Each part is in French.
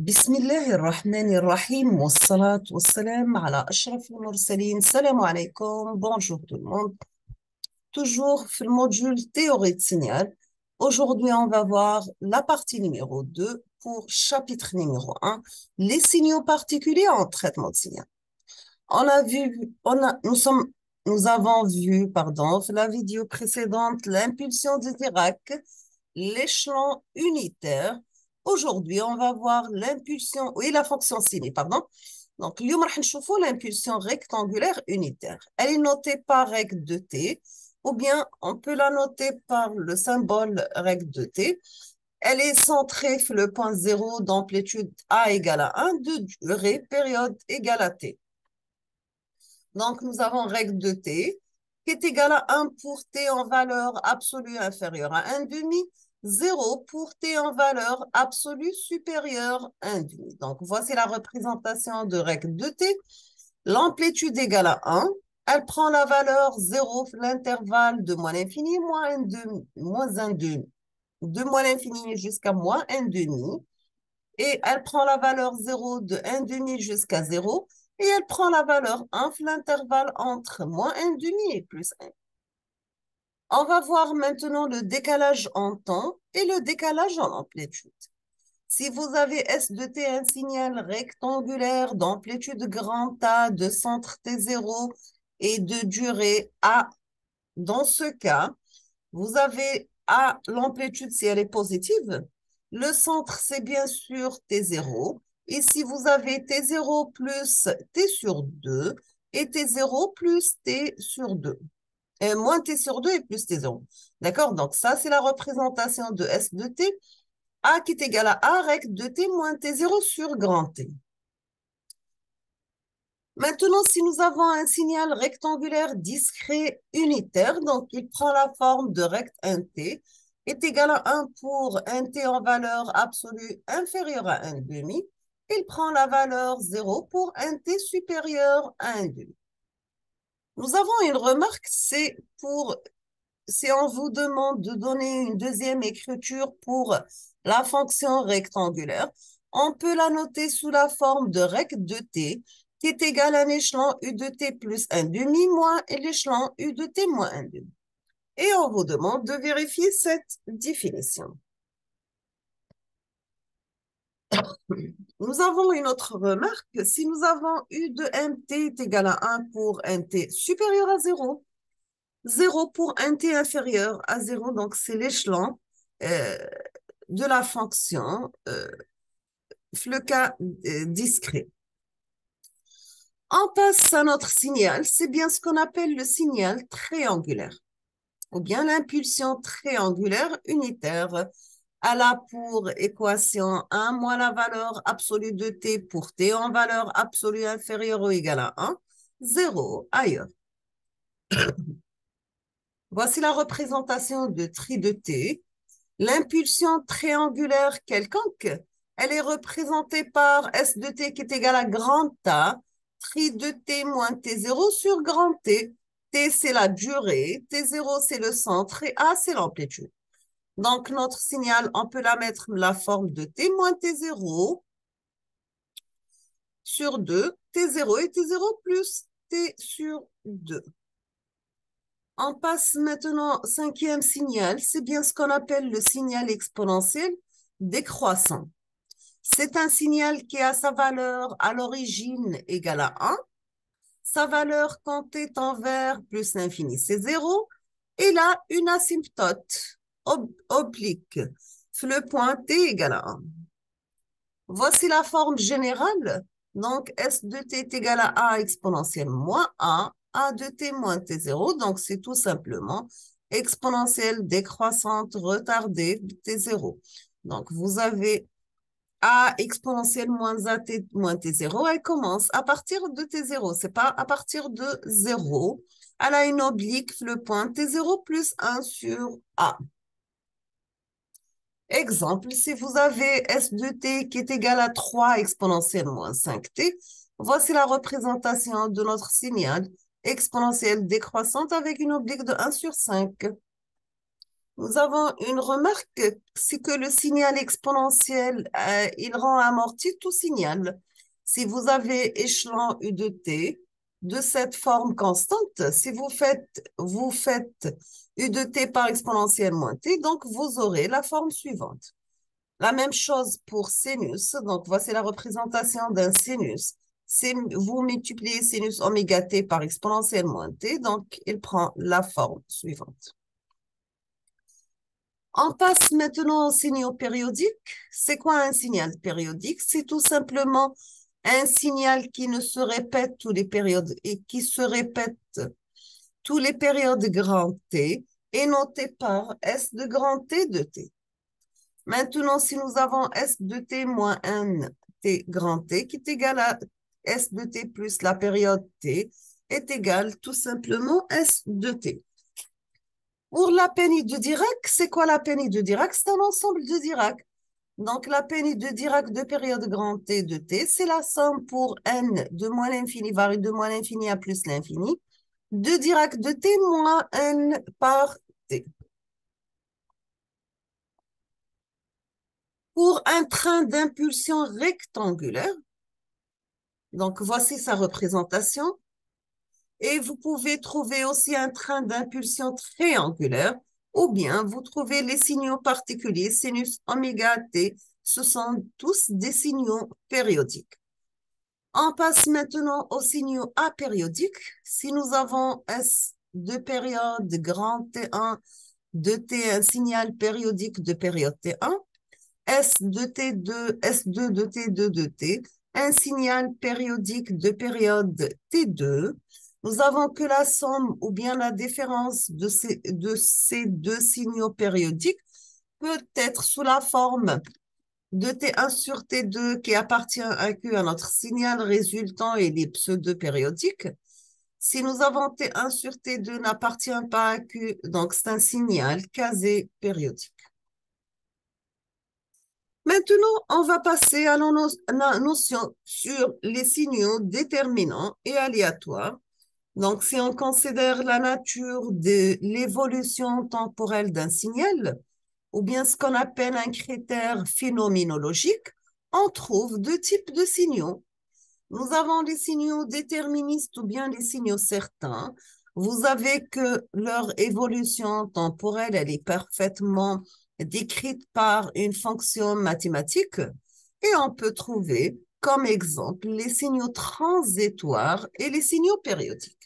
بسم الله الرحمن الرحيم والصلاة والسلام على أشرف المرسلين. السلام عليكم. Bonjour tout le monde. Toujours في le module théorie de signal. Aujourd'hui, on va voir la partie numéro 2 pour chapitre numéro 1, les signaux particuliers en traitement de signal. Nous avons vu, pardon, la vidéo précédente, l'impulsion de Dirac, l'échelon unitaire. Aujourd'hui, on va voir l'impulsion, oui, la fonction ciné, pardon. Donc, اليوم راح نشوفوا l'impulsion rectangulaire unitaire. Elle est notée par règle de t, ou bien on peut la noter par le symbole règle de t. Elle est centrée sur le point 0 d'amplitude a égale à 1, de durée période égale à t. Donc, nous avons règle de t qui est égale à 1 pour t en valeur absolue inférieure à 1,5, 0 pour t en valeur absolue supérieure à 1,5. Donc, voici la représentation de règle de t. L'amplitude égale à 1. Elle prend la valeur 0, l'intervalle de moins l'infini, moins 1,5, de moins l'infini jusqu'à moins 1,5. Et elle prend la valeur 0 de 1,5 jusqu'à 0. Et elle prend la valeur 1, l'intervalle entre moins 1,5 et plus 1. On va voir maintenant le décalage en temps et le décalage en amplitude. Si vous avez S de t un signal rectangulaire d'amplitude grand A, de centre T0 et de durée A, dans ce cas, vous avez A, l'amplitude si elle est positive. Le centre, c'est bien sûr T0. Et si vous avez T0 plus T sur 2 et T0 plus T sur 2. Et moins T sur 2 et plus T0. D'accord? Donc ça, c'est la représentation de S de T. A qui est égal à A rect de T moins T0 sur grand T. Maintenant, si nous avons un signal rectangulaire discret unitaire, donc il prend la forme de rect 1t, est égal à 1 pour un t en valeur absolue inférieure à 1,5, il prend la valeur 0 pour un t supérieur à 1,5. Nous avons une remarque, si on vous demande de donner une deuxième écriture pour la fonction rectangulaire, on peut la noter sous la forme de rect de t, qui est égal à l'échelon u de t plus 1,5 moins l'échelon u de t moins 1,5. Et on vous demande de vérifier cette définition. Nous avons une autre remarque. Si nous avons u de mt est égal à 1 pour un t supérieur à 0, 0 pour un t inférieur à 0, donc c'est l'échelon de la fonction, le cas discret. On passe à notre signal, c'est bien ce qu'on appelle le signal triangulaire, ou bien l'impulsion triangulaire unitaire. Elle a pour équation 1 moins la valeur absolue de t pour t en valeur absolue inférieure ou égale à 1, 0 ailleurs. Voici la représentation de tri de t. L'impulsion triangulaire quelconque, elle est représentée par S de t qui est égal à grand A, tri de t moins t0 sur grand T. T, c'est la durée, t0, c'est le centre et A, c'est l'amplitude. Donc, notre signal, on peut la mettre la forme de t moins t0 sur 2, t0 et t0 plus t sur 2. On passe maintenant au cinquième signal. C'est bien ce qu'on appelle le signal exponentiel décroissant. C'est un signal qui a sa valeur à l'origine égale à 1. Sa valeur quand t tend vers plus l'infini, c'est 0. Et là, une asymptote oblique. Le point t égale à 1. Voici la forme générale. Donc, S de t est égal à A exponentielle moins A de t moins t0. Donc, c'est tout simplement exponentielle décroissante retardée de t0. Donc, vous avez A exponentielle moins AT moins t0. Elle commence à partir de t0. Ce n'est pas à partir de 0. Elle a une oblique, le point t0 plus 1 sur A. Exemple, si vous avez S de t qui est égal à 3 exponentielle moins 5t, voici la représentation de notre signal exponentielle décroissante avec une oblique de 1 sur 5. Nous avons une remarque, c'est que le signal exponentiel, il rend amorti tout signal. Si vous avez échelon U de t de cette forme constante, si vous faites U de t par exponentielle moins t, donc vous aurez la forme suivante. La même chose pour sinus. Donc, voici la représentation d'un sinus. Vous multipliez sinus oméga t par exponentielle moins t, donc il prend la forme suivante. On passe maintenant aux signaux périodiques. C'est quoi un signal périodique? C'est tout simplement un signal qui ne se répète tous les périodes et qui se répète tous les périodes grand T est noté par S de grand T de T. Maintenant, si nous avons S de T moins 1 T grand T qui est égal à S de T plus la période T est égal tout simplement S de T. Pour la pénible de Dirac, c'est quoi la pénible de Dirac? C'est un ensemble de Dirac. Donc, la pénible de Dirac de période grand T de T, c'est la somme pour n de moins l'infini varie de moins l'infini à plus l'infini de Dirac de T moins n par T. Pour un train d'impulsion rectangulaire, donc voici sa représentation, et vous pouvez trouver aussi un train d'impulsion triangulaire, ou bien vous trouvez les signaux particuliers, sinus oméga t, ce sont tous des signaux périodiques. On passe maintenant aux signaux apériodiques. Si nous avons S de période grand T1 de T, un signal périodique de période T1, S de T2, S2 de T2 de T, un signal périodique de période T2. Nous avons que la somme ou bien la différence de ces deux signaux périodiques peut être sous la forme de T1 sur T2 qui appartient à Q à notre signal résultant et les pseudo-périodiques. Si nous avons T1 sur T2 n'appartient pas à Q, donc c'est un signal quasi-périodique. Maintenant, on va passer à la notion sur les signaux déterminants et aléatoires. Donc, si on considère la nature de l'évolution temporelle d'un signal, ou bien ce qu'on appelle un critère phénoménologique, on trouve deux types de signaux. Nous avons les signaux déterministes ou bien les signaux certains. Vous avez que leur évolution temporelle, elle est parfaitement décrite par une fonction mathématique et on peut trouver comme exemple les signaux transitoires et les signaux périodiques.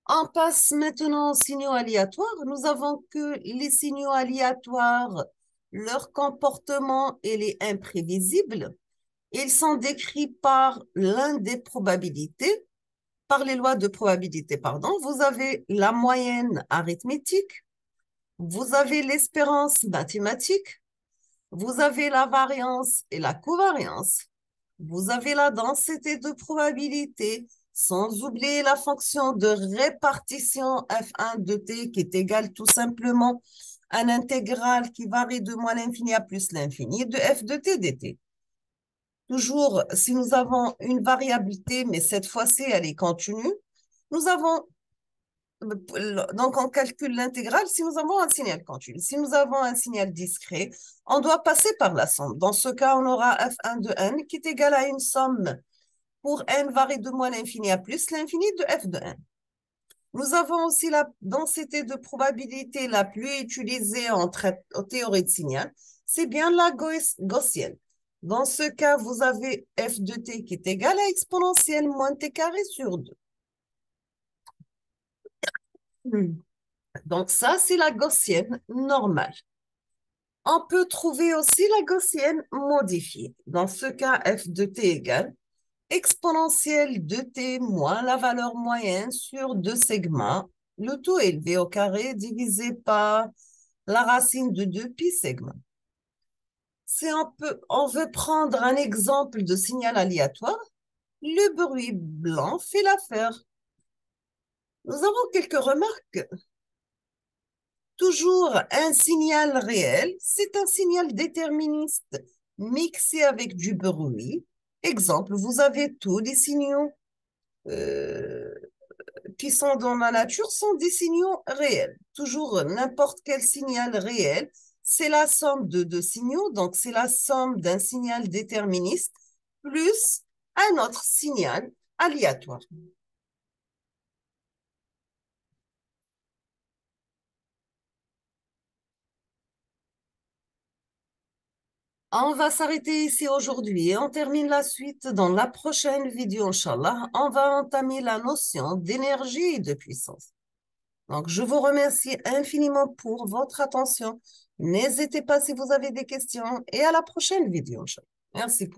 On passe maintenant aux signaux aléatoires. Nous avons que les signaux aléatoires, leur comportement, il est imprévisible. Ils sont décrits par l'un des probabilités, par les lois de probabilité, pardon. Vous avez la moyenne arithmétique, vous avez l'espérance mathématique, vous avez la variance et la covariance, vous avez la densité de probabilité, sans oublier la fonction de répartition f1 de t qui est égale tout simplement à l'intégrale qui varie de moins l'infini à plus l'infini de f de t dt. Toujours, si nous avons une variabilité, mais cette fois-ci, elle est continue, nous avons, donc on calcule l'intégrale si nous avons un signal continu. Si nous avons un signal discret, on doit passer par la somme. Dans ce cas, on aura f1 de n qui est égal à une somme pour n varie de moins l'infini à plus l'infini de f de n. Nous avons aussi la densité de probabilité la plus utilisée en théorie de signal, c'est bien la gaussienne. Dans ce cas, vous avez f de t qui est égal à exponentielle moins t carré sur 2. Donc ça, c'est la gaussienne normale. On peut trouver aussi la gaussienne modifiée. Dans ce cas, f de t égale exponentielle de t moins la valeur moyenne sur 2 sigma, le tout élevé au carré divisé par la racine de 2 pi sigma. Si on veut prendre un exemple de signal aléatoire, le bruit blanc fait l'affaire. Nous avons quelques remarques. Toujours un signal réel, c'est un signal déterministe mixé avec du bruit. Exemple, vous avez tous les signaux qui sont dans la nature sont des signaux réels. Toujours n'importe quel signal réel, c'est la somme de deux signaux, donc c'est la somme d'un signal déterministe plus un autre signal aléatoire. On va s'arrêter ici aujourd'hui et on termine la suite dans la prochaine vidéo, Inch'Allah. On va entamer la notion d'énergie et de puissance. Donc, je vous remercie infiniment pour votre attention. N'hésitez pas si vous avez des questions et à la prochaine vidéo, Inch'Allah. Merci.